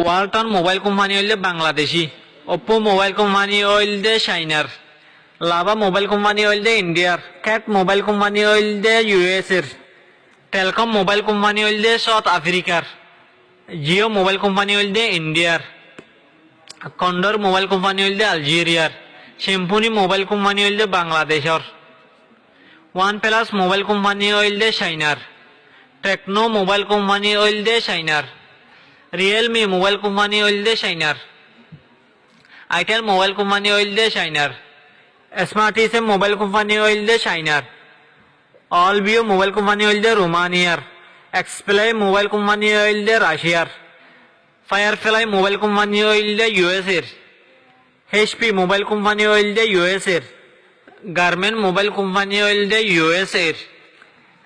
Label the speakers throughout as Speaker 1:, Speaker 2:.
Speaker 1: Walton mobile company হইলে Bangladeshi, Oppo mobile company হইলে চাইনার, লাভা মোবাইল কোম্পানি হইলে ইন্ডিয়ার, ক্যাট মোবাইল কোম্পানি হইলে ইউএস এর, টেলকম মোবাইল কোম্পানি হইলে সাউথ আফ্রিকার, জিও মোবাইল কোম্পানি হইলে ইন্ডিয়ার, কন্ডর মোবাইল কোম্পানি হইলে আলজেরিয়ার, সিম্ফনি মোবাইল কোম্পানি হইলে বাংলাদেশর, ওয়ান প্লাস মোবাইল কোম্পানি হইলে চাইনার, টেকনো মোবাইল কোম্পানি হইলে চাইনার, রিয়েলমি মোবাইল কোম্পানি হইলে চাইনার, আইটেল মোবাইল কোম্পানি হইলে চাইনার, স্মার্টিসেম মোবাইল কোম্পানি হইলে চাইনার, অল ভিও মোবাইল কোম্পানি হইলে রোমানিয়ার, এক্সপ্লাই মোবাইল কোম্পানি হইলে রাশিয়ার, ফায়ারফ্লাই মোবাইল কোম্পানি হইলে ইউএস এর, এইচপি মোবাইল কোম্পানি হইলে ইউএস এর, গার্মেন্ট মোবাইল কোম্পানি হইলে ইউএস এর,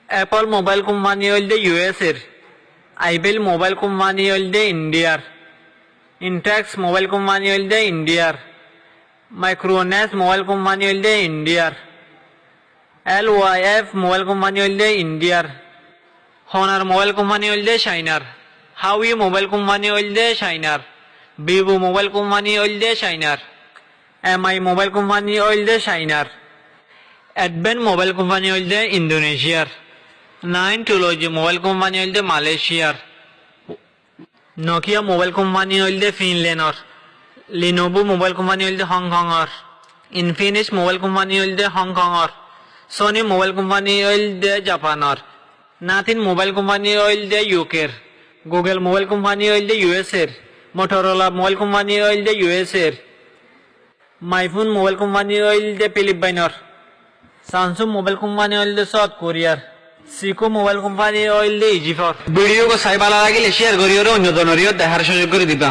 Speaker 1: অ্যাপল মোবাইল কোম্পানি হইলে ইউএস এর, আইবেল মোবাইল কোম্পানি হইলে ইন্ডিয়ার, ইন্টেক্স মোবাইল কোম্পানি হইলে ইন্ডিয়ার, মাইক্রোনেস মোবাইল কোম্পানি হইলে ইন্ডিয়ার, LYF মোবাইল কোম্পানি হইলে ইন্ডিয়ার, হনার মোবাইল কোম্পানি হইলে চাইনার, হাউই মোবাইল কোম্পানি হইলে চাইনার, ভিভো মোবাইল কোম্পানি হইলে চাইনার, MI মোবাইল কোম্পানি হইলে চাইনার, অ্যাডভেন্ট মোবাইল কোম্পানি হইলে ইন্দোনেশিয়ার, নাইন টেকনোলজি মোবাইল কোম্পানি হইলে মালয়েশিয়ার, নোকিয়া মোবাইল কোম্পানি হইলে ফিনল্যান্ডর, লিনোভো মোবাইল কোম্পানি হইলে হংকংর, ইনফিনিক্স মোবাইল কোম্পানি হইলে হংকংর, সনি মোবাইল কোম্পানি হইলে জাপানর, নাথিন মোবাইল কোম্পানি হইলে ইউকের, গুগল মোবাইল কোম্পানি হইলে ইউএস এর, মোটরোলা মোবাইল কোম্পানি হইলে ইউএস এর, মাইফোন মোবাইল কোম্পানি হইলে ফিলিপাইনর, স্যামসুং মোবাইল কোম্পানি হইলে সাউথ কোরিয়ার, সিকো মোবাইল কোম্পানি হইলে ইজিপ্টর। ভিডিও কো চাই ভালো লাগিলে শেয়ার করিও, অন্য জনরিও দেখার সুযোগ করে দিবা।